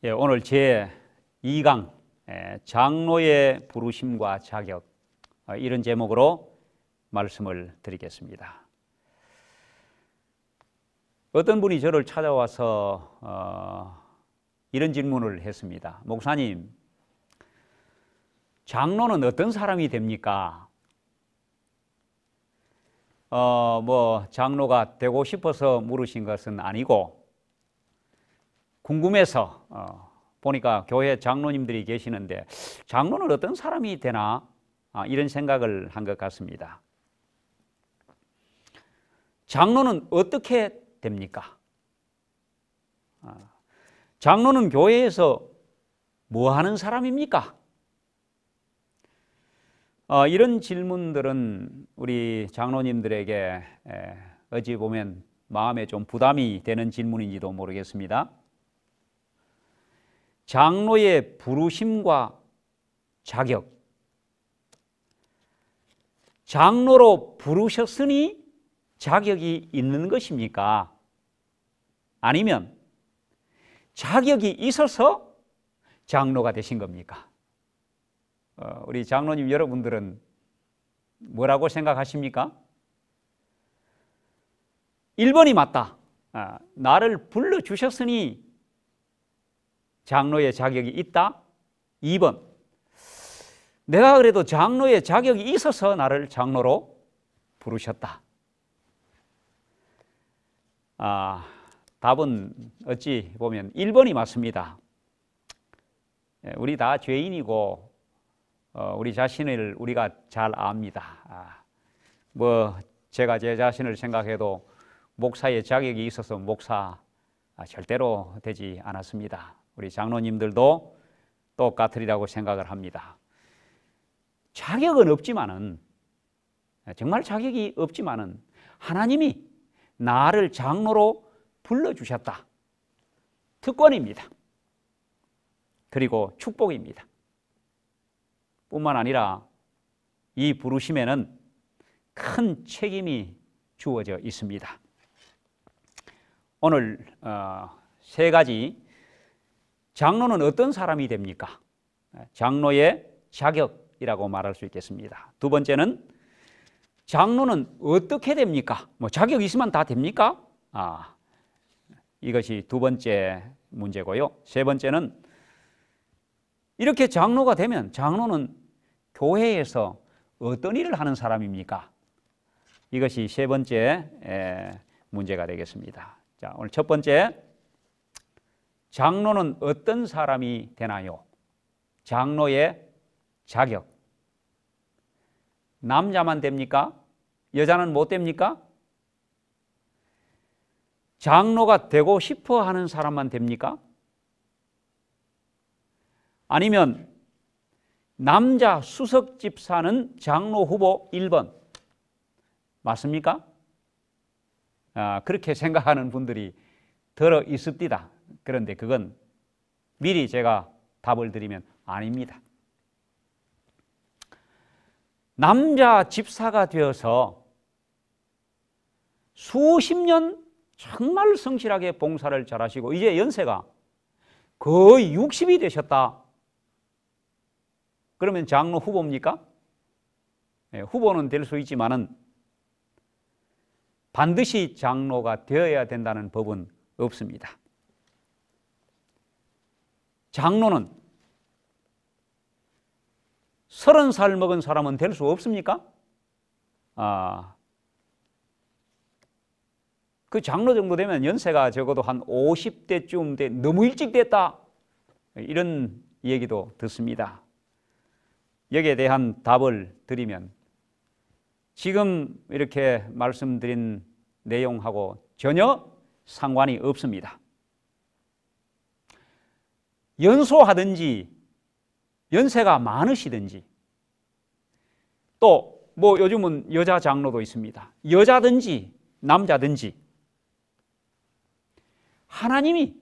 예, 오늘 제 2강 장로의 부르심과 자격, 이런 제목으로 말씀을 드리겠습니다. 어떤 분이 저를 찾아와서 이런 질문을 했습니다. 목사님, 장로는 어떤 사람이 됩니까? 장로가 되고 싶어서 물으신 것은 아니고 궁금해서 보니까 교회 장로님들이 계시는데 장로는 어떤 사람이 되나 이런 생각을 한 것 같습니다. 장로는 어떻게 됩니까? 장로는 교회에서 뭐 하는 사람입니까? 이런 질문들은 우리 장로님들에게 어찌 보면 마음에 좀 부담이 되는 질문인지도 모르겠습니다. 장로의 부르심과 자격, 장로로 부르셨으니 자격이 있는 것입니까? 아니면 자격이 있어서 장로가 되신 겁니까? 우리 장로님 여러분들은 뭐라고 생각하십니까? 1번이 맞다. 나를 불러주셨으니 장로의 자격이 있다. 2번, 내가 그래도 장로의 자격이 있어서 나를 장로로 부르셨다. 답은 어찌 보면 1번이 맞습니다. 우리 다 죄인이고 우리 자신을 우리가 잘 압니다. 제가 제 자신을 생각해도 목사의 자격이 있어서 목사 절대로 되지 않았습니다. 우리 장로님들도 똑같으리라고 생각을 합니다. 자격은 없지만은, 정말 자격이 없지만은 하나님이 나를 장로로 불러주셨다. 특권입니다. 그리고 축복입니다. 뿐만 아니라 이 부르심에는 큰 책임이 주어져 있습니다. 오늘 세 가지, 장로는 어떤 사람이 됩니까? 장로의 자격이라고 말할 수 있겠습니다. 두 번째는 장로는 어떻게 됩니까? 자격 있으면 다 됩니까? 이것이 두 번째 문제고요. 세 번째는 이렇게 장로가 되면 장로는 교회에서 어떤 일을 하는 사람입니까? 이것이 세 번째 문제가 되겠습니다. 자, 오늘 첫 번째, 장로는 어떤 사람이 되나요? 장로의 자격. 남자만 됩니까? 여자는 못 됩니까? 장로가 되고 싶어 하는 사람만 됩니까? 아니면 남자 수석 집사는 장로 후보 1번 맞습니까? 그렇게 생각하는 분들이 들어 있습니다. 그런데 그건 미리 제가 답을 드리면 아닙니다. 남자 집사가 되어서 수십 년 정말 성실하게 봉사를 잘하시고 이제 연세가 거의 60이 되셨다. 그러면 장로 후보입니까? 후보는 될 수 있지만은 반드시 장로가 되어야 된다는 법은 없습니다. 장로는 30살 먹은 사람은 될 수 없습니까? 그 장로 정도 되면 연세가 적어도 한 50대쯤 돼, 너무 일찍 됐다. 이런 얘기도 듣습니다. 여기에 대한 답을 드리면 지금 이렇게 말씀드린 내용하고 전혀 상관이 없습니다. 연소하든지 연세가 많으시든지 또 요즘은 여자 장로도 있습니다. 여자든지 남자든지 하나님이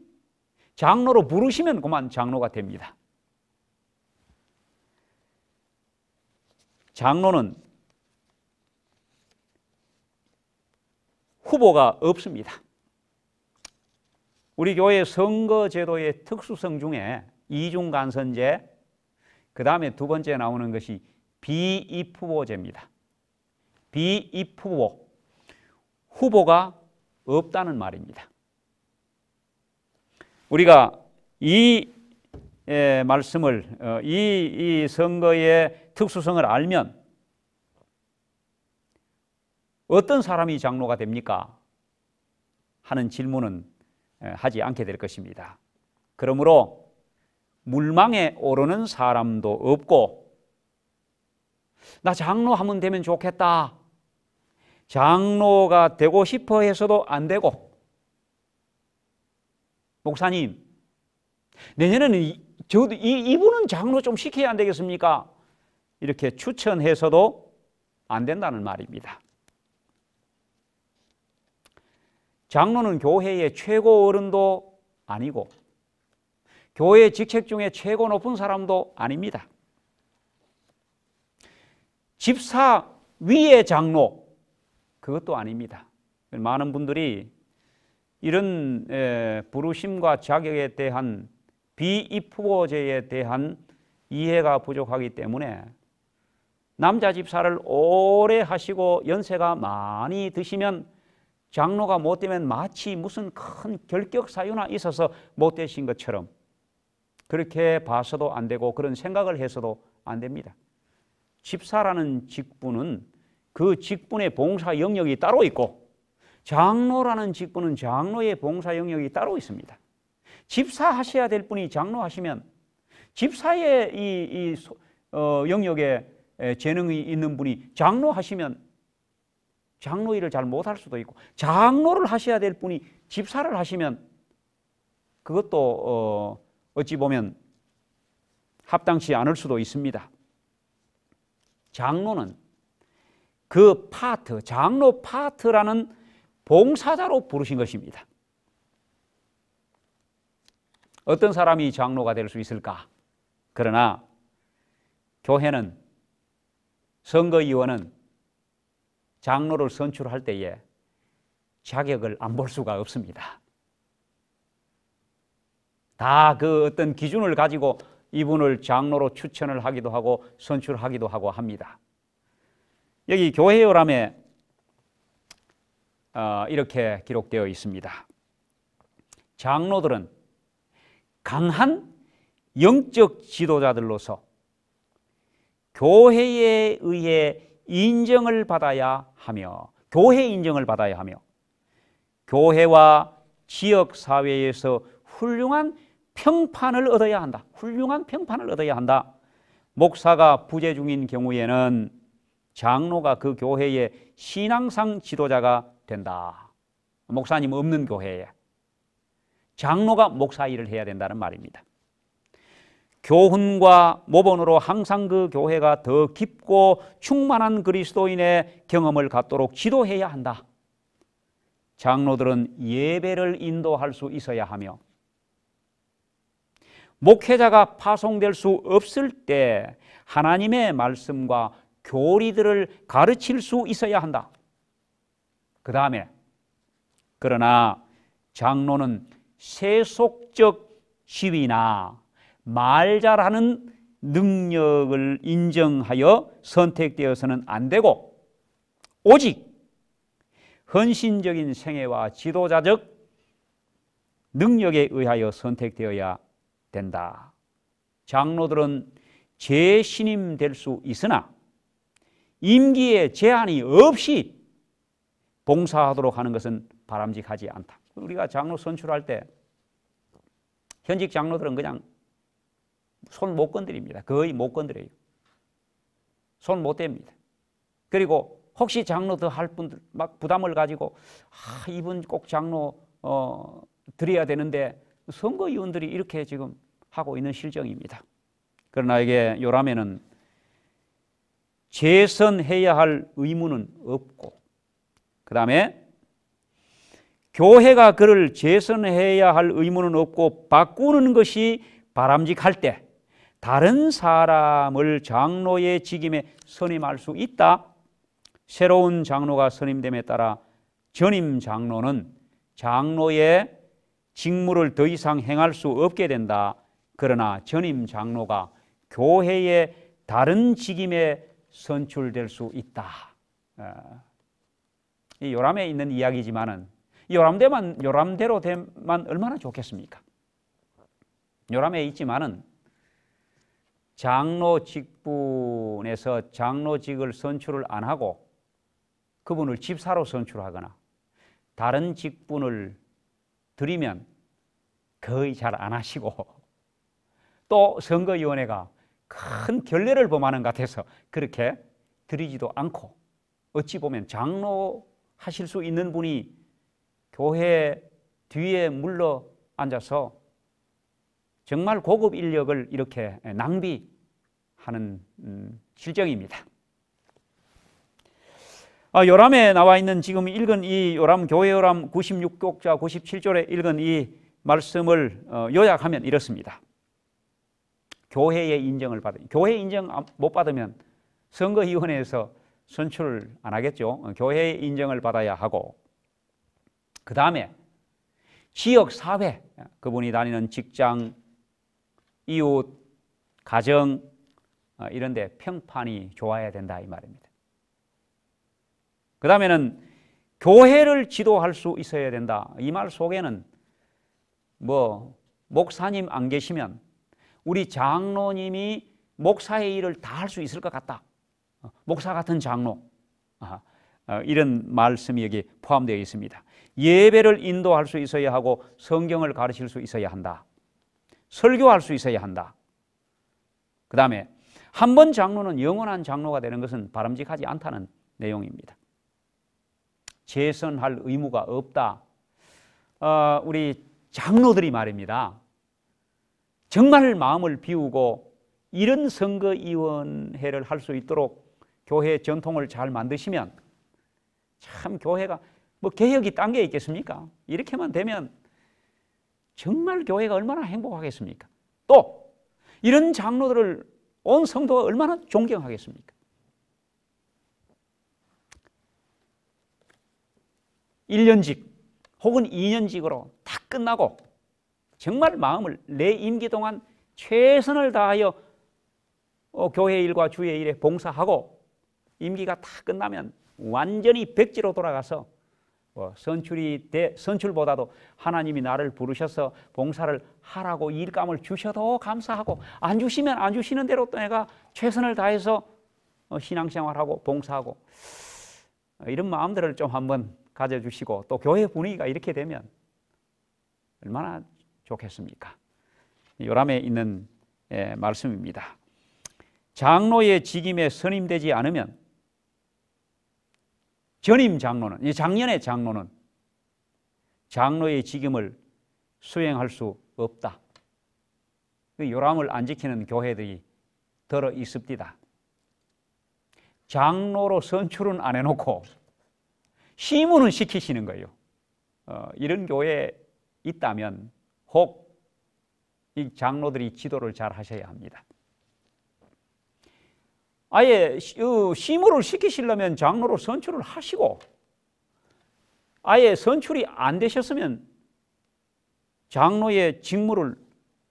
장로로 부르시면 그만 장로가 됩니다. 장로는 후보가 없습니다. 우리 교회 선거제도의 특수성 중에 이중간선제, 그 다음에 두 번째 나오는 것이 비입후보제입니다. 비입후보, 후보가 없다는 말입니다. 우리가 이 말씀을, 이 선거의 특수성을 알면 어떤 사람이 장로가 됩니까? 하는 질문은 하지 않게 될 것입니다. 그러므로 물망에 오르는 사람도 없고, 나 장로하면 되면 좋겠다, 장로가 되고 싶어 해서도 안 되고, 목사님 내년에는 저도 이분은 장로 좀 시켜야 안 되겠습니까? 이렇게 추천해서도 안 된다는 말입니다. 장로는 교회의 최고 어른도 아니고 교회 직책 중에 최고 높은 사람도 아닙니다. 집사 위의 장로, 그것도 아닙니다. 많은 분들이 이런 부르심과 자격에 대한 비입후보제에 대한 이해가 부족하기 때문에 남자 집사를 오래 하시고 연세가 많이 드시면 장로가 못 되면 마치 무슨 큰 결격 사유나 있어서 못 되신 것처럼 그렇게 봐서도 안 되고 그런 생각을 해서도 안 됩니다. 집사라는 직분은 그 직분의 봉사 영역이 따로 있고 장로라는 직분은 장로의 봉사 영역이 따로 있습니다. 집사 하셔야 될 분이 장로 하시면 집사의 이 영역에 재능이 있는 분이 장로 하시면 장로 일을 잘 못할 수도 있고, 장로를 하셔야 될 분이 집사를 하시면 그것도 어찌 보면 합당치 않을 수도 있습니다. 장로는 그 파트, 장로 파트라는 봉사자로 부르신 것입니다. 어떤 사람이 장로가 될 수 있을까? 그러나 교회는, 선거위원은 장로를 선출할 때에 자격을 안 볼 수가 없습니다. 다 그 어떤 기준을 가지고 이분을 장로로 추천을 하기도 하고 선출하기도 하고 합니다. 여기 교회요람에 이렇게 기록되어 있습니다. 장로들은 강한 영적 지도자들로서 교회에 의해 인정을 받아야 하며, 교회 인정을 받아야 하며, 교회와 지역 사회에서 훌륭한 평판을 얻어야 한다. 훌륭한 평판을 얻어야 한다. 목사가 부재 중인 경우에는 장로가 그 교회의 신앙상 지도자가 된다. 목사님 없는 교회에 장로가 목사 일을 해야 된다는 말입니다. 교훈과 모본으로 항상 그 교회가 더 깊고 충만한 그리스도인의 경험을 갖도록 지도해야 한다. 장로들은 예배를 인도할 수 있어야 하며, 목회자가 파송될 수 없을 때 하나님의 말씀과 교리들을 가르칠 수 있어야 한다. 그 다음에, 그러나 장로는 세속적 지위나 말 잘하는 능력을 인정하여 선택되어서는 안 되고, 오직 헌신적인 생애와 지도자적 능력에 의하여 선택되어야 된다. 장로들은 재신임 될 수 있으나 임기에 제한이 없이 봉사하도록 하는 것은 바람직하지 않다. 우리가 장로 선출할 때 현직 장로들은 그냥 손 못 건드립니다. 거의 못 건드려요. 손 못 댑니다. 그리고 혹시 장로 더 할 분들 막 부담을 가지고 이분 꼭 장로 드려야 되는데 선거위원들이 이렇게 지금 하고 있는 실정입니다. 그러나 이게 요람에는 재선해야 할 의무는 없고, 그 다음에 교회가 그를 재선해야 할 의무는 없고 바꾸는 것이 바람직할 때 다른 사람을 장로의 직임에 선임할 수 있다. 새로운 장로가 선임됨에 따라 전임 장로는 장로의 직무를 더 이상 행할 수 없게 된다. 그러나 전임 장로가 교회의 다른 직임에 선출될 수 있다. 이 요람에 있는 이야기지만은 요람대로 되면 얼마나 좋겠습니까? 요람에 있지만은 장로 직분에서 장로직을 선출을 안 하고 그분을 집사로 선출하거나 다른 직분을 드리면 거의 잘 안 하시고 또 선거위원회가 큰 결례를 범하는 것 같아서 그렇게 드리지도 않고 어찌 보면 장로 하실 수 있는 분이 교회 뒤에 물러 앉아서 정말 고급 인력을 이렇게 낭비하는 실정입니다. 요람에 나와 있는 지금 읽은 이 요람 교회 요람 96쪽자 97절에 읽은 이 말씀을 요약하면 이렇습니다. 교회의 인정을 받으면, 교회 인정 못 받으면 선거위원회에서 선출을 안 하겠죠. 교회의 인정을 받아야 하고, 그 다음에 지역사회, 그분이 다니는 직장, 이웃, 가정 이런 데 평판이 좋아야 된다 이 말입니다. 그 다음에는 교회를 지도할 수 있어야 된다. 이 말 속에는 뭐 목사님 안 계시면 우리 장로님이 목사의 일을 다 할 수 있을 것 같다. 목사 같은 장로. 이런 말씀이 여기 포함되어 있습니다. 예배를 인도할 수 있어야 하고 성경을 가르칠 수 있어야 한다. 설교할 수 있어야 한다. 그 다음에 한 번 장로는 영원한 장로가 되는 것은 바람직하지 않다는 내용입니다. 재선할 의무가 없다. 우리 장로들이 말입니다. 정말 마음을 비우고 이런 선거위원회를 할 수 있도록 교회 전통을 잘 만드시면 참 교회가 뭐 개혁이 딴 게 있겠습니까? 이렇게만 되면 정말 교회가 얼마나 행복하겠습니까? 또 이런 장로들을 온 성도가 얼마나 존경하겠습니까? 1년직 혹은 2년직으로 다 끝나고 정말 마음을 내 임기 동안 최선을 다하여 교회 일과 주의 일에 봉사하고 임기가 다 끝나면 완전히 백지로 돌아가서 선출보다도 하나님이 나를 부르셔서 봉사를 하라고 일감을 주셔도 감사하고 안 주시면 안 주시는 대로 또 내가 최선을 다해서 신앙생활하고 봉사하고 이런 마음들을 좀 한번 가져주시고 또 교회 분위기가 이렇게 되면 얼마나 좋겠습니까? 요람에 있는 말씀입니다. 장로의 직임에 선임되지 않으면 전임 장로는, 작년의 장로는 장로의 직임을 수행할 수 없다. 요람을 안 지키는 교회들이 들어 있습니다. 장로로 선출은 안 해놓고 시무는 시키시는 거예요. 이런 교회에 있다면 혹 이 장로들이 지도를 잘 하셔야 합니다. 아예 시무를 시키시려면 장로로 선출을 하시고 아예 선출이 안 되셨으면 장로의 직무를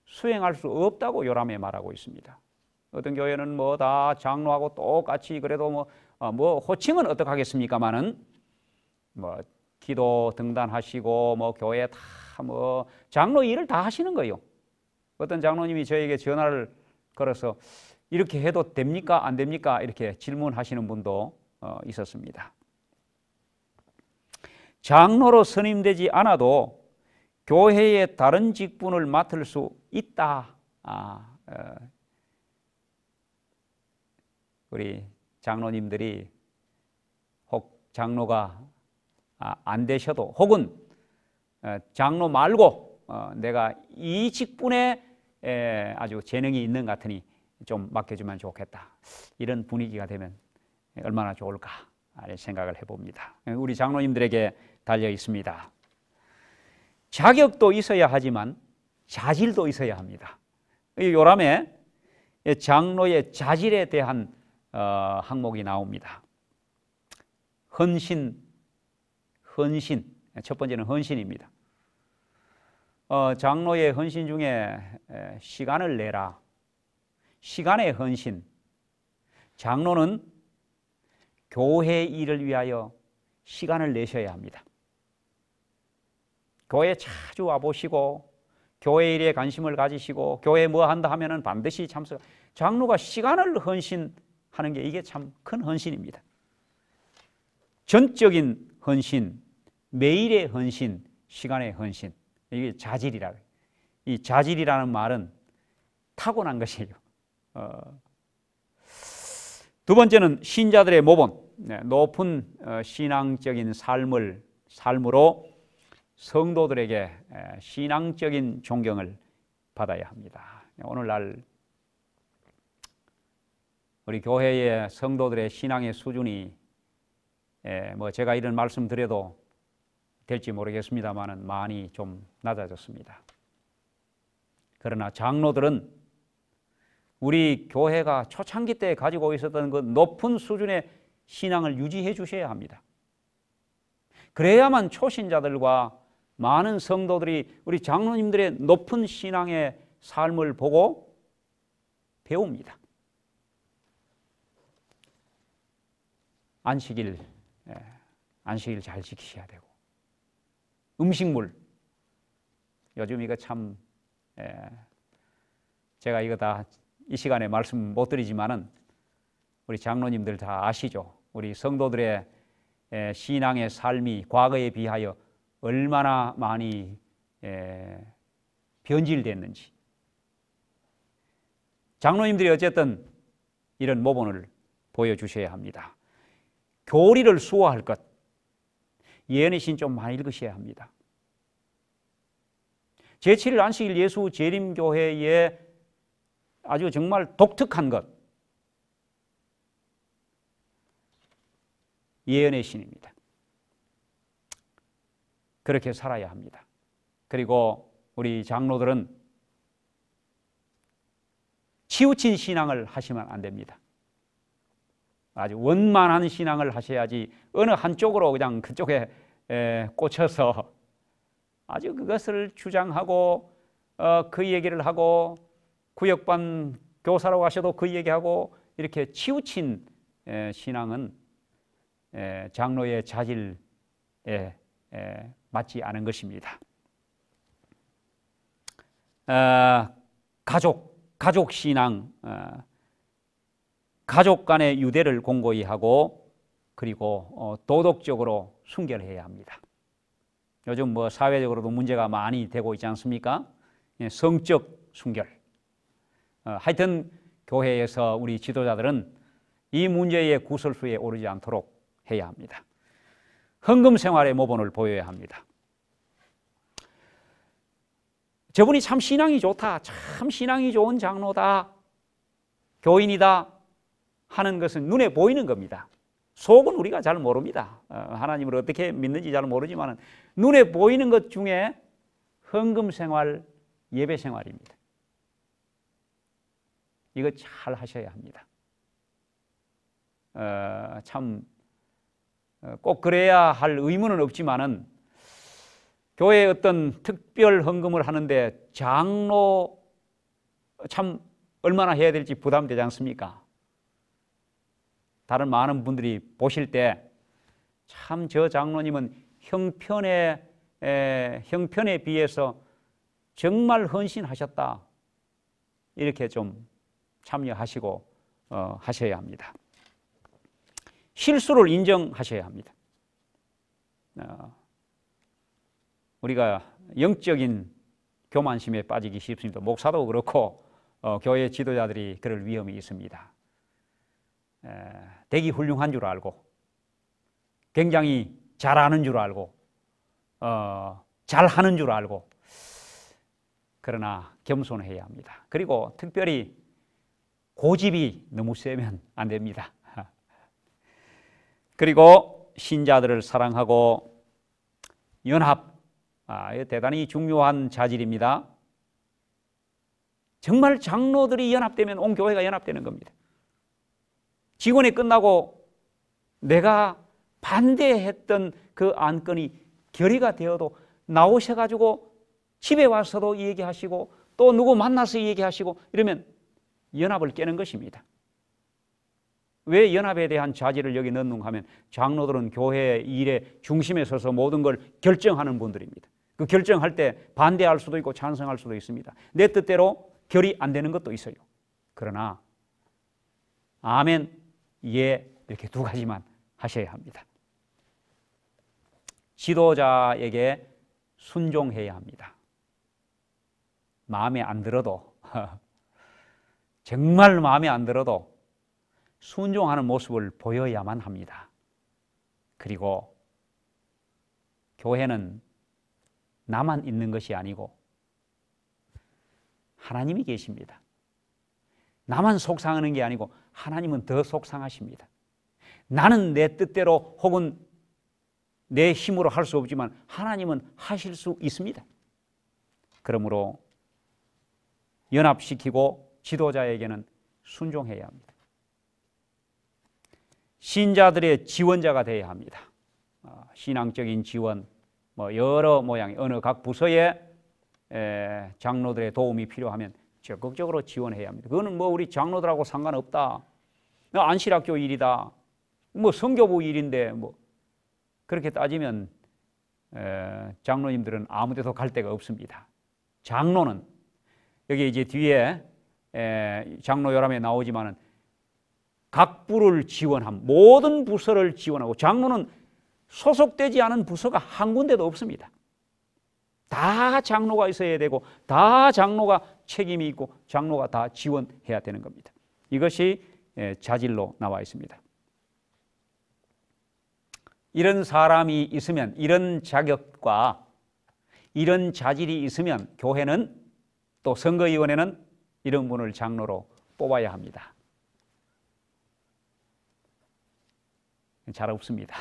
수행할 수 없다고 요람에 말하고 있습니다. 어떤 교회는 뭐 다 장로하고 똑같이 그래도 뭐 호칭은 어떡하겠습니까마는 뭐 기도 등단하시고 뭐 교회 다 뭐 장로 일을 다 하시는 거예요. 어떤 장로님이 저에게 전화를 걸어서 이렇게 해도 됩니까? 안 됩니까? 이렇게 질문하시는 분도 있었습니다. 장로로 선임되지 않아도 교회의 다른 직분을 맡을 수 있다. 우리 장로님들이 혹 장로가 안 되셔도 혹은 장로 말고 내가 이 직분에 아주 재능이 있는 것 같으니 좀 맡겨주면 좋겠다. 이런 분위기가 되면 얼마나 좋을까 생각을 해봅니다. 우리 장로님들에게 달려 있습니다. 자격도 있어야 하지만 자질도 있어야 합니다. 요람에 장로의 자질에 대한 항목이 나옵니다. 헌신. 첫 번째는 헌신입니다. 장로의 헌신 중에 시간을 내라, 시간의 헌신. 장로는 교회 일을 위하여 시간을 내셔야 합니다. 교회에 자주 와보시고 교회 일에 관심을 가지시고 교회 뭐 한다 하면은 반드시 참석. 장로가 시간을 헌신하는 게 이게 참 큰 헌신입니다. 전적인 헌신, 매일의 헌신, 시간의 헌신. 이게 자질이라. 이 자질이라는 말은 타고난 것이에요. 두 번째는 신자들의 모본, 높은 신앙적인 삶으로 성도들에게 신앙적인 존경을 받아야 합니다. 오늘날 우리 교회의 성도들의 신앙의 수준이 뭐 제가 이런 말씀 드려도 될지 모르겠습니다만은 많이 좀 낮아졌습니다. 그러나 장로들은 우리 교회가 초창기 때 가지고 있었던 그 높은 수준의 신앙을 유지해 주셔야 합니다. 그래야만 초신자들과 많은 성도들이 우리 장로님들의 높은 신앙의 삶을 보고 배웁니다. 안식일 잘 지키셔야 되고, 음식물, 요즘 이거 참 제가 이거 다 이 시간에 말씀 못 드리지만은 우리 장로님들 다 아시죠? 우리 성도들의 신앙의 삶이 과거에 비하여 얼마나 많이 변질됐는지. 장로님들이 어쨌든 이런 모본을 보여주셔야 합니다. 교리를 수호할 것, 예언의 신 좀 많이 읽으셔야 합니다. 제7일 안식일 예수 재림교회의 아주 정말 독특한 것, 예언의 신입니다. 그렇게 살아야 합니다. 그리고 우리 장로들은 치우친 신앙을 하시면 안 됩니다. 아주 원만한 신앙을 하셔야지 어느 한쪽으로 그냥 그쪽에 꽂혀서 아주 그것을 주장하고 그 얘기를 하고 구역반 교사라고 하셔도 그 얘기하고 이렇게 치우친 신앙은 장로의 자질에 맞지 않은 것입니다. 가족 신앙, 가족 간의 유대를 공고히 하고 그리고 도덕적으로 순결해야 합니다. 요즘 뭐 사회적으로도 문제가 많이 되고 있지 않습니까? 성적 순결. 하여튼 교회에서 우리 지도자들은 이 문제의 구설수에 오르지 않도록 해야 합니다. 헌금 생활의 모본을 보여야 합니다. 저분이 참 신앙이 좋다, 참 신앙이 좋은 장로다, 교인이다 하는 것은 눈에 보이는 겁니다. 속은 우리가 잘 모릅니다. 하나님을 어떻게 믿는지 잘 모르지만 눈에 보이는 것 중에 헌금 생활, 예배 생활입니다. 이거 잘 하셔야 합니다. 참 꼭 그래야 할 의무는 없지만은 교회에 어떤 특별 헌금을 하는데 장로 참 얼마나 해야 될지 부담되지 않습니까? 다른 많은 분들이 보실 때 참 저 장로님은 형편에 비해서 정말 헌신하셨다, 이렇게 좀 참여하시고 하셔야 합니다. 실수를 인정하셔야 합니다. 우리가 영적인 교만심에 빠지기 쉽습니다. 목사도 그렇고 교회 지도자들이 그럴 위험이 있습니다. 되게 훌륭한 줄 알고 굉장히 잘하는 줄 알고 잘하는 줄 알고, 그러나 겸손해야 합니다. 그리고 특별히 고집이 너무 세면 안 됩니다. 그리고 신자들을 사랑하고 연합, 대단히 중요한 자질입니다. 정말 장로들이 연합되면 온 교회가 연합되는 겁니다. 직원이 끝나고 내가 반대했던 그 안건이 결의가 되어도 나오셔가지고 집에 와서도 얘기하시고 또 누구 만나서 얘기하시고 이러면 연합을 깨는 것입니다. 왜 연합에 대한 자질을 여기 넣는가 하면 장로들은 교회 일의 중심에 서서 모든 걸 결정하는 분들입니다. 그 결정할 때 반대할 수도 있고 찬성할 수도 있습니다. 내 뜻대로 결이 안 되는 것도 있어요. 그러나 아멘, 예 이렇게 두 가지만 하셔야 합니다. 지도자에게 순종해야 합니다. 마음에 안 들어도 정말 마음에 안 들어도 순종하는 모습을 보여야만 합니다. 그리고 교회는 나만 있는 것이 아니고 하나님이 계십니다. 나만 속상하는 게 아니고 하나님은 더 속상하십니다. 나는 내 뜻대로 혹은 내 힘으로 할 수 없지만 하나님은 하실 수 있습니다. 그러므로 연합시키고 지도자에게는 순종해야 합니다. 신자들의 지원자가 되어야 합니다. 신앙적인 지원, 여러 모양의 어느 각 부서에 장로들의 도움이 필요하면 적극적으로 지원해야 합니다. 그거는 우리 장로들하고 상관없다. 안실학교 일이다. 성교부 일인데 그렇게 따지면 장로님들은 아무 데도 갈 데가 없습니다. 장로는 여기 이제 뒤에 장로요람에 나오지만은 각 부를 지원함, 모든 부서를 지원하고 장로는 소속되지 않은 부서가 한 군데도 없습니다. 다 장로가 있어야 되고 다 장로가 책임이 있고 장로가 다 지원해야 되는 겁니다. 이것이 자질로 나와 있습니다. 이런 사람이 있으면, 이런 자격과 이런 자질이 있으면 교회는 또 선거위원회는 이런 분을 장로로 뽑아야 합니다. 잘 없습니다.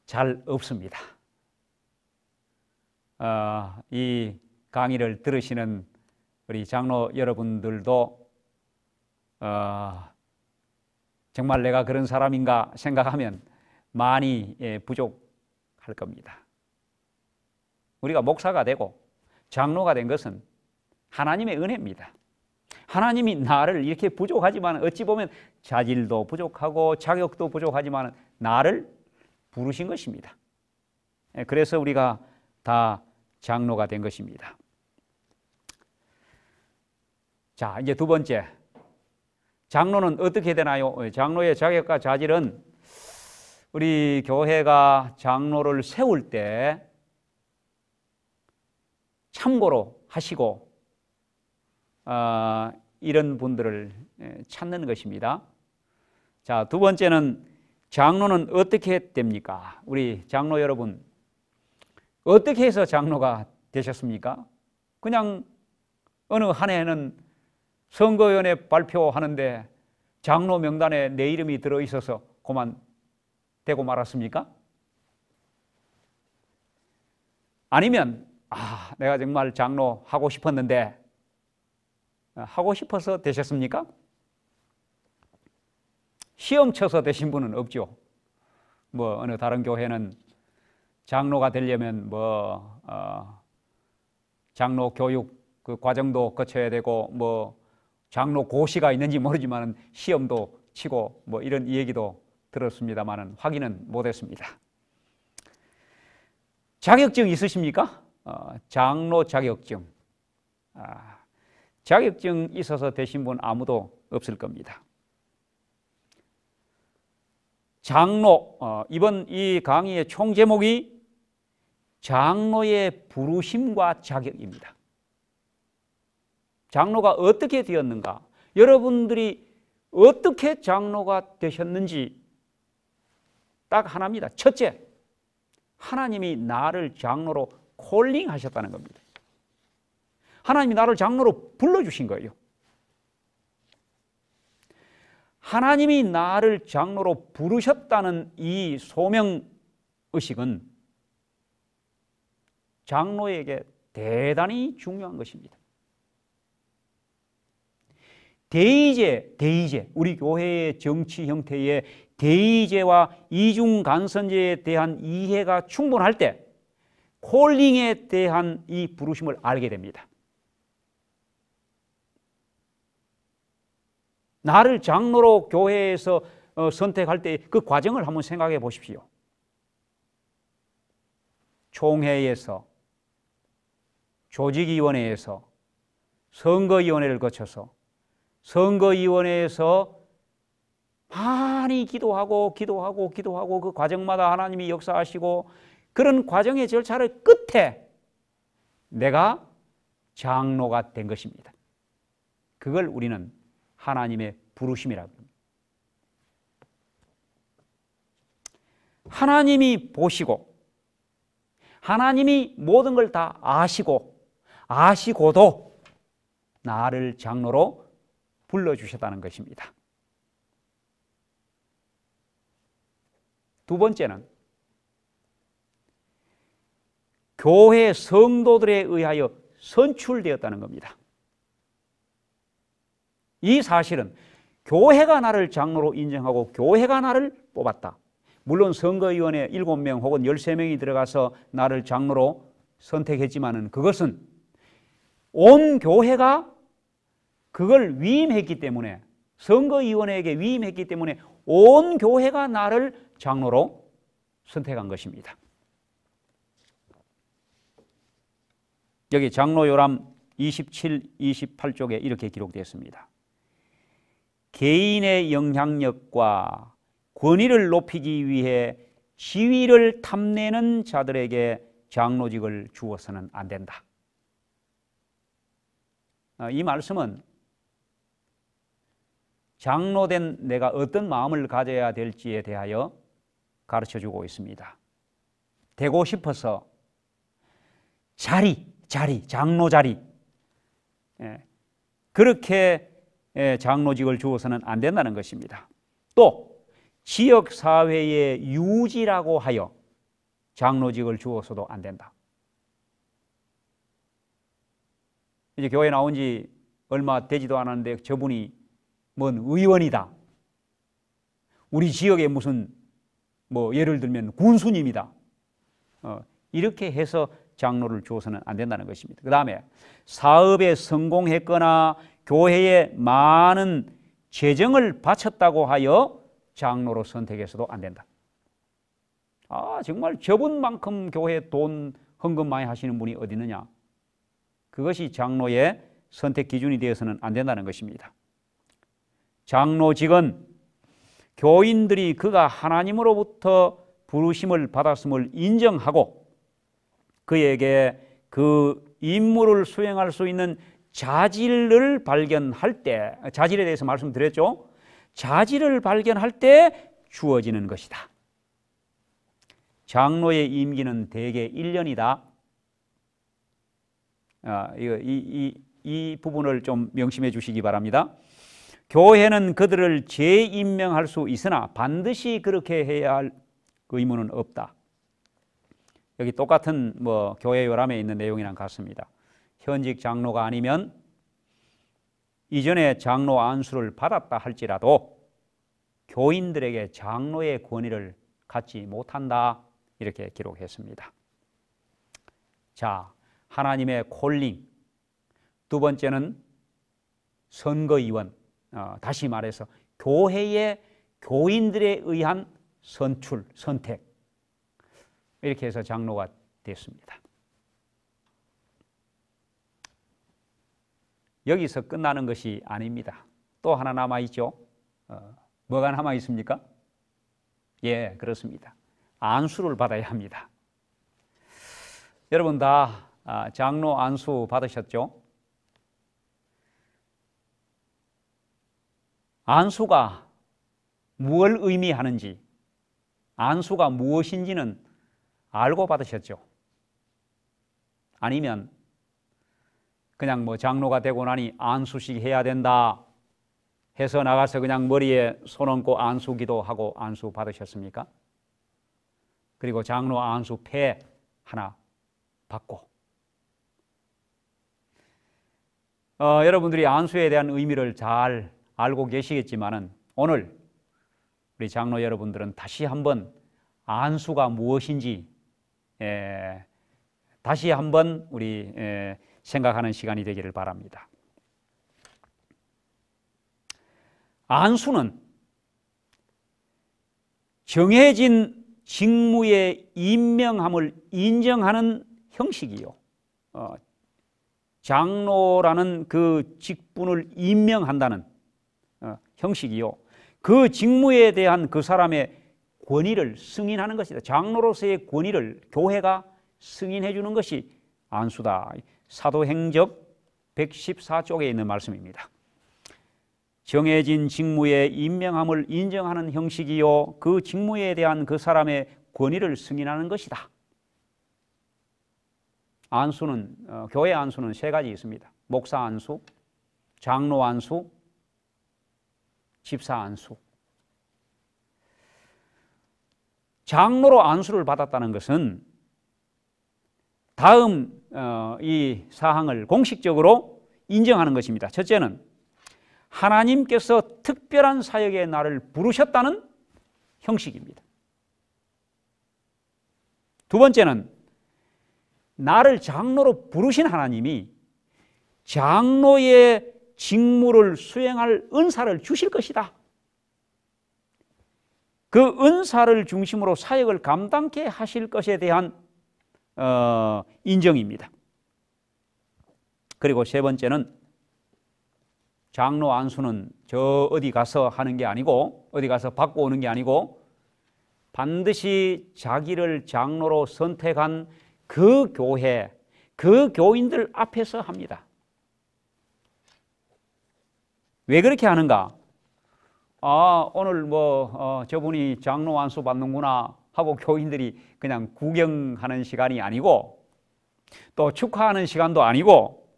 잘 없습니다. 이 강의를 들으시는 우리 장로 여러분들도 정말 내가 그런 사람인가 생각하면 많이 부족할 겁니다. 우리가 목사가 되고 장로가 된 것은 하나님의 은혜입니다. 하나님이 나를 이렇게 부족하지만 어찌 보면 자질도 부족하고 자격도 부족하지만 나를 부르신 것입니다. 그래서 우리가 다 장로가 된 것입니다. 자, 이제 두 번째. 장로는 어떻게 되나요? 장로의 자격과 자질은 우리 교회가 장로를 세울 때 참고로 하시고 이런 분들을 찾는 것입니다. 자, 두 번째는 장로는 어떻게 됩니까? 우리 장로 여러분, 어떻게 해서 장로가 되셨습니까? 그냥 어느 한 해는 선거위원회 발표하는데 장로 명단에 내 이름이 들어있어서 그만 되고 말았습니까? 아니면 내가 정말 장로 하고 싶었는데 하고 싶어서 되셨습니까? 시험 쳐서 되신 분은 없죠. 어느 다른 교회는 장로가 되려면 장로 교육 그 과정도 거쳐야 되고 장로 고시가 있는지 모르지만 시험도 치고 이런 얘기도 들었습니다만 확인은 못했습니다. 자격증 있으십니까? 장로 자격증. 자격증 있어서 되신 분 아무도 없을 겁니다. 장로, 이번 이 강의의 총 제목이 장로의 부르심과 자격입니다. 장로가 어떻게 되었는가? 여러분들이 어떻게 장로가 되셨는지 딱 하나입니다. 첫째, 하나님이 나를 장로로 콜링하셨다는 겁니다. 하나님이 나를 장로로 불러주신 거예요. 하나님이 나를 장로로 부르셨다는 이 소명의식은 장로에게 대단히 중요한 것입니다. 대의제, 우리 교회의 정치 형태의 대의제와 이중간선제에 대한 이해가 충분할 때 콜링에 대한 이 부르심을 알게 됩니다. 나를 장로로 교회에서 선택할 때 그 과정을 한번 생각해 보십시오. 총회에서, 조직위원회에서, 선거위원회를 거쳐서 선거위원회에서 많이 기도하고 그 과정마다 하나님이 역사하시고 그런 과정의 절차를 끝에 내가 장로가 된 것입니다. 그걸 우리는 하나님의 부르심이라고 합니다. 하나님이 보시고 하나님이 모든 걸 다 아시고도 나를 장로로 불러주셨다는 것입니다. 두 번째는 교회 성도들에 의하여 선출되었다는 겁니다. 이 사실은 교회가 나를 장로로 인정하고 교회가 나를 뽑았다. 물론 선거위원회 7명 혹은 13명이 들어가서 나를 장로로 선택했지만은 그것은 온 교회가 그걸 위임했기 때문에, 선거위원회에게 위임했기 때문에 온 교회가 나를 장로로 선택한 것입니다. 여기 장로요람 27, 28쪽에 이렇게 기록되어 있습니다. 개인의 영향력과 권위를 높이기 위해 지위를 탐내는 자들에게 장로직을 주어서는 안 된다. 이 말씀은 장로된 내가 어떤 마음을 가져야 될지에 대하여 가르쳐주고 있습니다. 되고 싶어서 장로 자리, 그렇게 장로직을 주어서는 안 된다는 것입니다. 또 지역사회의 유지라고 하여 장로직을 주어서도 안 된다. 이제 교회 나온 지 얼마 되지도 않았는데 저분이 뭔 의원이다, 우리 지역에 무슨 뭐 예를 들면 군수님이다, 이렇게 해서 장로를 주어서는 안 된다는 것입니다. 그 다음에 사업에 성공했거나 교회에 많은 재정을 바쳤다고 하여 장로로 선택해서도 안 된다. 정말 저분만큼 교회에 돈 헌금 많이 하시는 분이 어디 있느냐. 그것이 장로의 선택 기준이 되어서는 안 된다는 것입니다. 장로직은 교인들이 그가 하나님으로부터 부르심을 받았음을 인정하고 그에게 그 임무를 수행할 수 있는 자질을 발견할 때, 자질에 대해서 말씀드렸죠. 자질을 발견할 때 주어지는 것이다. 장로의 임기는 대개 1년이다. 이 부분을 좀 명심해 주시기 바랍니다. 교회는 그들을 재임명할 수 있으나 반드시 그렇게 해야 할 의무는 없다. 여기 똑같은 교회 요람에 있는 내용이랑 같습니다. 현직 장로가 아니면 이전에 장로 안수를 받았다 할지라도 교인들에게 장로의 권위를 갖지 못한다. 이렇게 기록했습니다. 자, 하나님의 콜링. 두 번째는 선거위원. 다시 말해서 교회의 교인들에 의한 선출, 선택. 이렇게 해서 장로가 됐습니다. 여기서 끝나는 것이 아닙니다. 또 하나 남아있죠. 뭐가 남아있습니까? 예, 그렇습니다. 안수를 받아야 합니다. 여러분 다 장로 안수 받으셨죠? 안수가 무엇을 의미하는지, 안수가 무엇인지는 알고 받으셨죠? 아니면 그냥 장로가 되고 나니 안수식 해야 된다 해서 나가서 그냥 머리에 손 얹고 안수 기도하고 안수 받으셨습니까? 그리고 장로 안수패 하나 받고. 여러분들이 안수에 대한 의미를 잘 알고 계시겠지만은 오늘 우리 장로 여러분들은 다시 한번 안수가 무엇인지 다시 한번 우리 생각하는 시간이 되기를 바랍니다. 안수는 정해진 직무의 임명함을 인정하는 형식이요. 장로라는 그 직분을 임명한다는 형식이요. 그 직무에 대한 그 사람의 권위를 승인하는 것이다. 장로로서의 권위를 교회가 승인해 주는 것이 안수다. 사도행전 114쪽에 있는 말씀입니다. 정해진 직무의 임명함을 인정하는 형식이요. 그 직무에 대한 그 사람의 권위를 승인하는 것이다. 안수는 교회 안수는 세 가지 있습니다. 목사 안수, 장로 안수, 집사 안수. 장로로 안수를 받았다는 것은 다음 이 사항을 공식적으로 인정하는 것입니다. 첫째는 하나님께서 특별한 사역에 나를 부르셨다는 형식입니다. 두 번째는 나를 장로로 부르신 하나님이 장로의 직무를 수행할 은사를 주실 것이다. 그 은사를 중심으로 사역을 감당케 하실 것에 대한 인정입니다. 그리고 세 번째는 장로 안수는 저 어디 가서 하는 게 아니고 어디 가서 받고 오는 게 아니고 반드시 자기를 장로로 선택한 그 교회, 그 교인들 앞에서 합니다. 왜 그렇게 하는가? 오늘 저분이 장로 안수 받는구나 하고 교인들이 그냥 구경하는 시간이 아니고 또 축하하는 시간도 아니고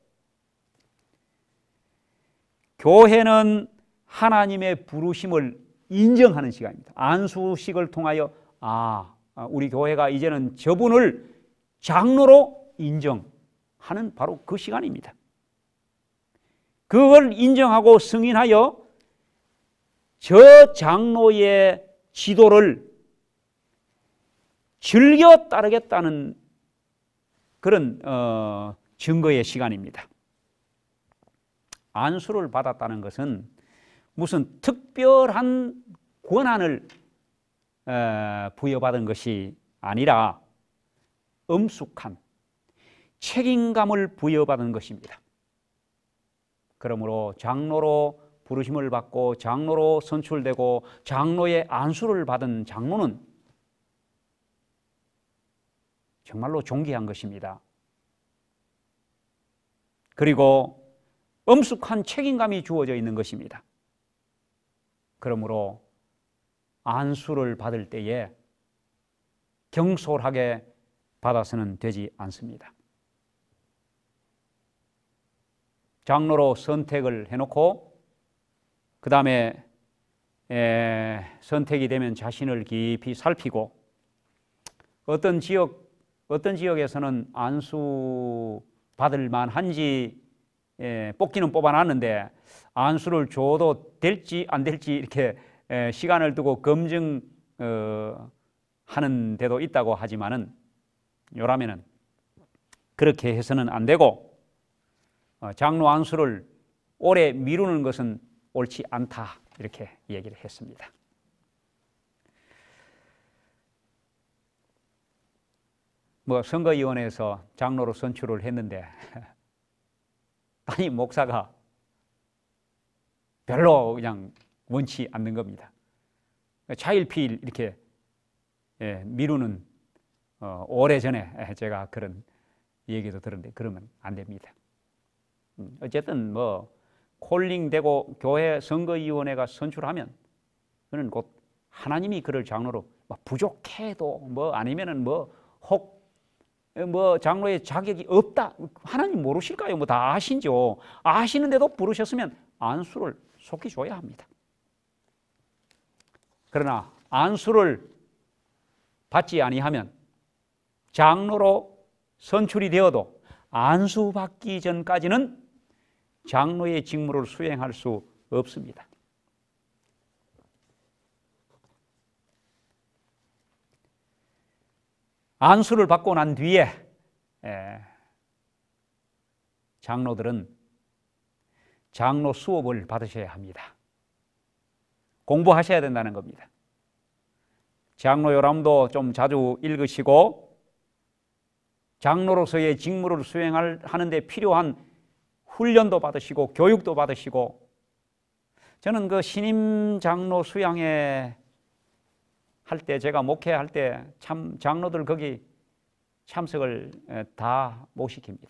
교회는 하나님의 부르심을 인정하는 시간입니다. 안수식을 통하여 우리 교회가 이제는 저분을 장로로 인정하는 바로 그 시간입니다. 그걸 인정하고 승인하여 저 장로의 지도를 즐겨 따르겠다는 그런 증거의 시간입니다. 안수를 받았다는 것은 무슨 특별한 권한을 부여받은 것이 아니라 엄숙한 책임감을 부여받은 것입니다. 그러므로 장로로 부르심을 받고 장로로 선출되고 장로의 안수를 받은 장로는 정말로 존귀한 것입니다. 그리고 엄숙한 책임감이 주어져 있는 것입니다. 그러므로 안수를 받을 때에 경솔하게 받아서는 되지 않습니다. 장로로 선택을 해놓고 그 다음에 선택이 되면 자신을 깊이 살피고 어떤 지역에서는 안수 받을 만한지 뽑기는 뽑아놨는데 안수를 줘도 될지 안 될지 이렇게 시간을 두고 검증하는 데도 있다고 하지만은 요라면은 그렇게 해서는 안 되고 장로 안수를 오래 미루는 것은 옳지 않다 이렇게 얘기를 했습니다. 선거위원회에서 장로로 선출을 했는데 담임 목사가 별로 그냥 원치 않는 겁니다. 차일피일 이렇게 미루는 오래전에 제가 그런 얘기도 들었는데 그러면 안 됩니다. 어쨌든 콜링되고 교회 선거위원회가 선출하면 그는 곧 하나님이 그를 장로로 부족해도 아니면은 혹 장로의 자격이 없다 하나님 모르실까요? 다 아시죠. 아시는데도 부르셨으면 안수를 속히 줘야 합니다. 그러나 안수를 받지 아니하면 장로로 선출이 되어도 안수 받기 전까지는 장로의 직무를 수행할 수 없습니다. 안수를 받고 난 뒤에 장로들은 장로 수업을 받으셔야 합니다. 공부하셔야 된다는 겁니다. 장로 요람도 좀 자주 읽으시고 장로로서의 직무를 수행하는 데 필요한 훈련도 받으시고 교육도 받으시고, 저는 그 신임 장로 수양회 할 때, 제가 목회할 때 참 장로들 거기 참석을 다 못 시킵니다.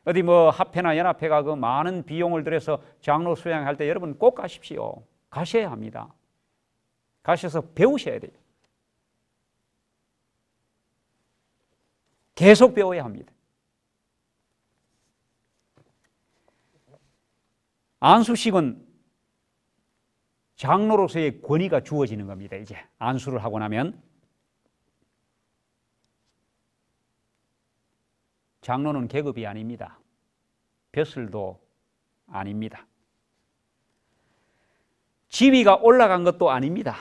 어디 뭐 합회나 연합회가 그 많은 비용을 들여서 장로 수양할 때 여러분 꼭 가십시오. 가셔야 합니다. 가셔서 배우셔야 돼요. 계속 배워야 합니다. 안수식은 장로로서의 권위가 주어지는 겁니다. 이제 안수를 하고 나면 장로는 계급이 아닙니다. 벼슬도 아닙니다. 지위가 올라간 것도 아닙니다.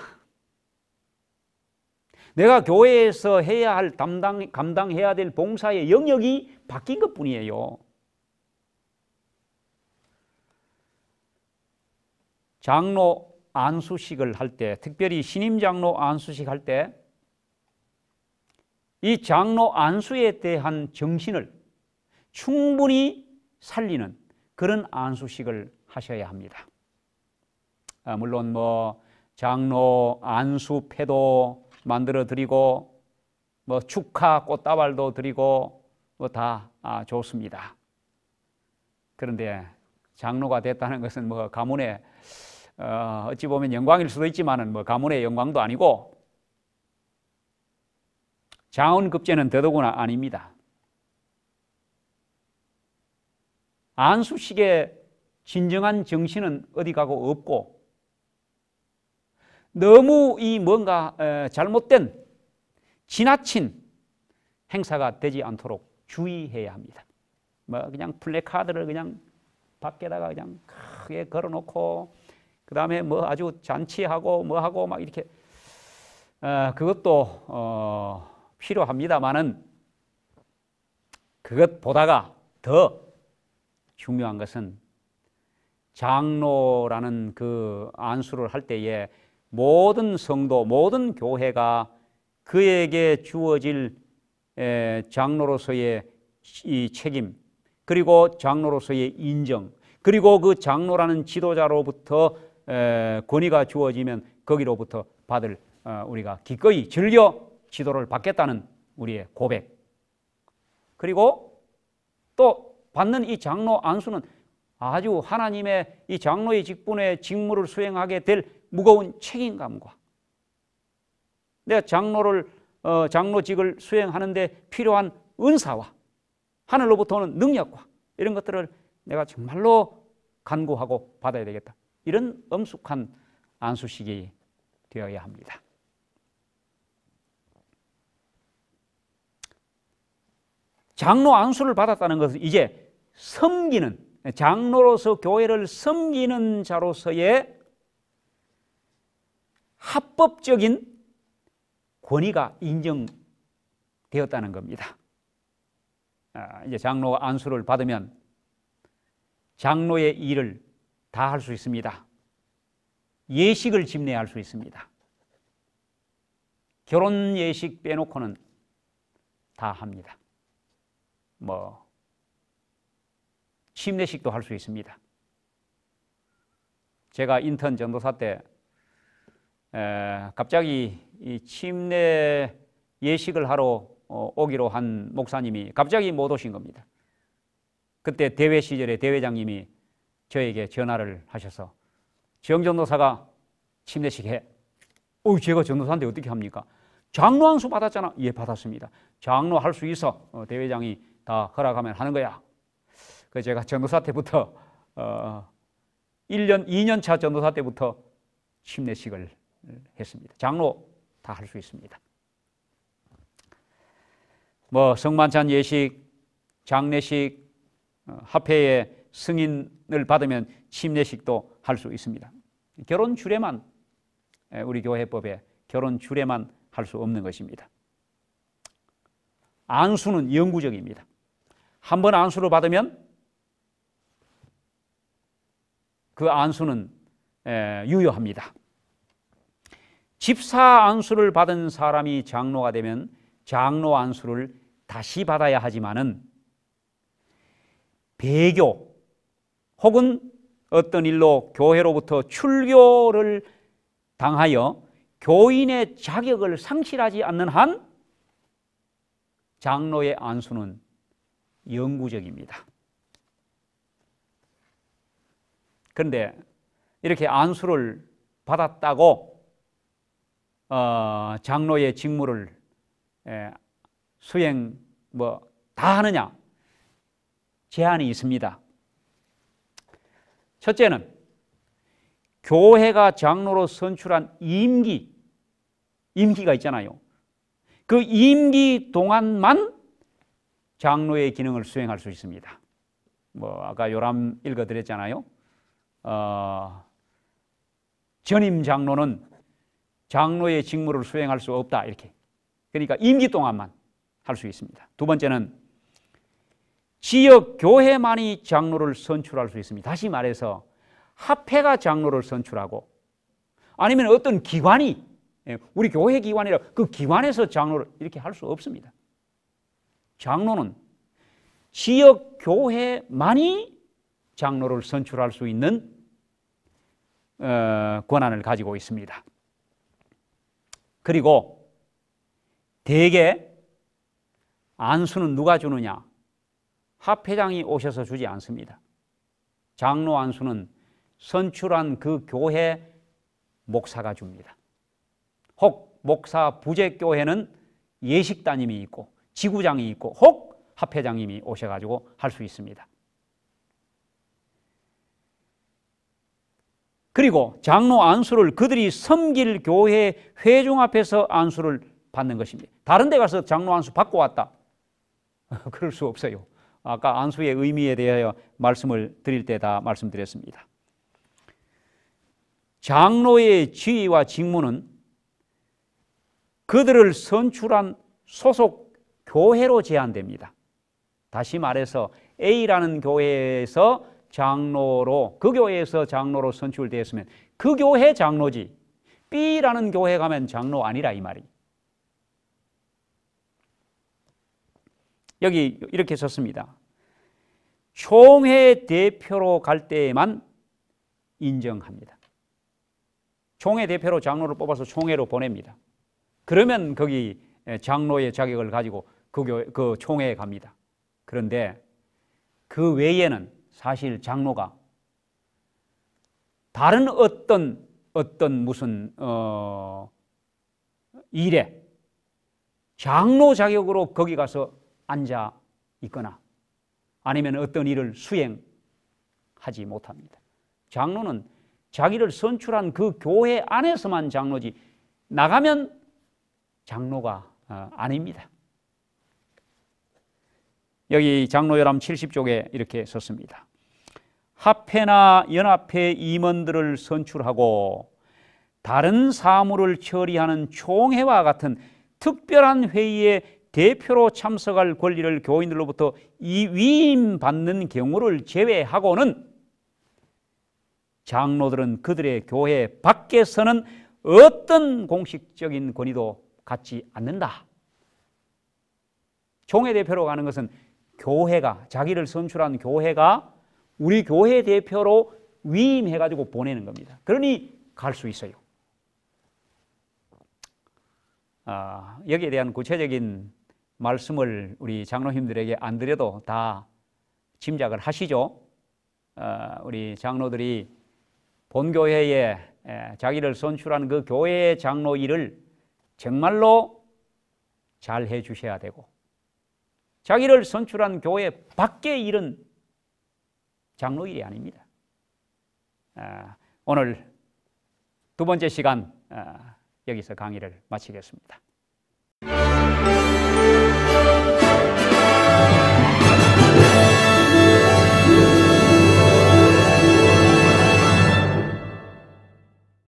내가 교회에서 해야 할 감당해야 될 봉사의 영역이 바뀐 것뿐이에요. 장로 안수식을 할 때, 특별히 신임 장로 안수식 할 때 이 장로 안수에 대한 정신을 충분히 살리는 그런 안수식을 하셔야 합니다. 물론 뭐 장로 안수패도 만들어 드리고 뭐 축하 꽃다발도 드리고 뭐 다 좋습니다. 그런데 장로가 됐다는 것은 뭐 가문의 어찌 보면 영광일 수도 있지만은 뭐 가문의 영광도 아니고 장원급제는 더더구나 아닙니다. 안수식의 진정한 정신은 어디 가고 없고, 너무 이 뭔가 잘못된 지나친 행사가 되지 않도록 주의해야 합니다. 뭐 그냥 플래카드를 그냥 밖에다가 그냥 크게 걸어놓고 그 다음에 뭐 아주 잔치하고 뭐 하고 막 이렇게 그것도 필요합니다만은 그것보다가 더 중요한 것은 장로라는 그 안수를 할 때에 모든 성도, 모든 교회가 그에게 주어질 장로로서의 이 책임, 그리고 장로로서의 인정, 그리고 그 장로라는 지도자로부터 권위가 주어지면 거기로부터 받을 우리가 기꺼이 즐겨 지도를 받겠다는 우리의 고백, 그리고 또 받는 이 장로 안수는 아주 하나님의 이 장로의 직분의 직무를 수행하게 될 무거운 책임감과 내가 장로직을 수행하는 데 필요한 은사와 하늘로부터 오는 능력과 이런 것들을 내가 정말로 간구하고 받아야 되겠다, 이런 엄숙한 안수식이 되어야 합니다. 장로 안수를 받았다는 것은 이제 섬기는, 장로로서 교회를 섬기는 자로서의 합법적인 권위가 인정되었다는 겁니다. 이제 장로 안수를 받으면 장로의 일을 다 할 수 있습니다. 예식을 집례할 수 있습니다. 결혼 예식 빼놓고는 다 합니다. 뭐 침례식도 할 수 있습니다. 제가 인턴 전도사 때 갑자기 이 침례 예식을 하러 오기로 한 목사님이 갑자기 못 오신 겁니다. 그때 대회 시절에 대회장님이 저에게 전화를 하셔서 지영 전도사가 침례식 해. 제가 전도사인데 어떻게 합니까? 장로 안수 받았잖아. 예, 받았습니다. 장로 할 수 있어. 대회장이 다 허락하면 하는 거야. 그래서 제가 전도사 때부터 2년 차 전도사 때부터 침례식을 했습니다. 장로 다 할 수 있습니다. 뭐 성만찬 예식, 장례식, 합회의 승인을 받으면 침례식도 할 수 있습니다. 결혼 주례만, 우리 교회법에 결혼 주례만 할 수 없는 것입니다. 안수는 영구적입니다. 한 번 안수를 받으면 그 안수는 유효합니다. 집사 안수를 받은 사람이 장로가 되면 장로 안수를 다시 받아야 하지만은 배교 혹은 어떤 일로 교회로부터 출교를 당하여 교인의 자격을 상실하지 않는 한 장로의 안수는 영구적입니다. 그런데 이렇게 안수를 받았다고 장로의 직무를 수행 다 하느냐? 제한이 있습니다. 첫째는 교회가 장로로 선출한 임기가 있잖아요. 그 임기 동안만 장로의 기능을 수행할 수 있습니다. 아까 요람 읽어드렸잖아요. 전임 장로는 장로의 직무를 수행할 수 없다, 이렇게. 그러니까 임기 동안만 할 수 있습니다. 두 번째는 지역 교회만이 장로를 선출할 수 있습니다. 다시 말해서 합회가 장로를 선출하고 아니면 어떤 기관이, 우리 교회 기관이라 그 기관에서 장로를 이렇게 할 수 없습니다. 장로는 지역 교회만이 장로를 선출할 수 있는 권한을 가지고 있습니다. 그리고 대개 안수는 누가 주느냐? 합회장이 오셔서 주지 않습니다. 장로 안수는 선출한 그 교회 목사가 줍니다. 혹 목사 부재교회는 예식단임이 있고 지구장이 있고 혹 합회장님이 오셔가지고 할 수 있습니다. 그리고 장로 안수를 그들이 섬길 교회 회중 앞에서 안수를 받는 것입니다. 다른 데 가서 장로 안수 받고 왔다. 그럴 수 없어요. 아까 안수의 의미에 대하여 말씀을 드릴 때 다 말씀드렸습니다. 장로의 지위와 직무는 그들을 선출한 소속 교회로 제한됩니다. 다시 말해서 A라는 교회에서 장로로, 그 교회에서 장로로 선출되었으면 그 교회 장로지, B라는 교회 가면 장로 아니라 이 말이. 여기 이렇게 썼습니다. 총회 대표로 갈 때에만 인정합니다. 총회 대표로 장로를 뽑아서 총회로 보냅니다. 그러면 거기 장로의 자격을 가지고 그 총회에 갑니다. 그런데 그 외에는 사실 장로가 다른 어떤 무슨 일에 장로 자격으로 거기 가서 앉아 있거나 아니면 어떤 일을 수행하지 못합니다. 장로는 자기를 선출한 그 교회 안에서만 장로지 나가면 장로가 아닙니다. 여기 장로요람 70쪽에 이렇게 썼습니다. 합회나 연합회 임원들을 선출하고 다른 사무를 처리하는 총회와 같은 특별한 회의에 대표로 참석할 권리를 교인들로부터 위임받는 경우를 제외하고는 장로들은 그들의 교회 밖에서는 어떤 공식적인 권위도 갖지 않는다. 총회 대표로 가는 것은 교회가, 자기를 선출한 교회가 우리 교회 대표로 위임해가지고 보내는 겁니다. 그러니 갈 수 있어요. 여기에 대한 구체적인 말씀을 우리 장로님들에게 안 드려도 다 짐작을 하시죠. 우리 장로들이 본교회에 자기를 선출한 그 교회의 장로 일을 정말로 잘 해주셔야 되고, 자기를 선출한 교회 밖의 일은 장로 일이 아닙니다. 오늘 두 번째 시간 여기서 강의를 마치겠습니다.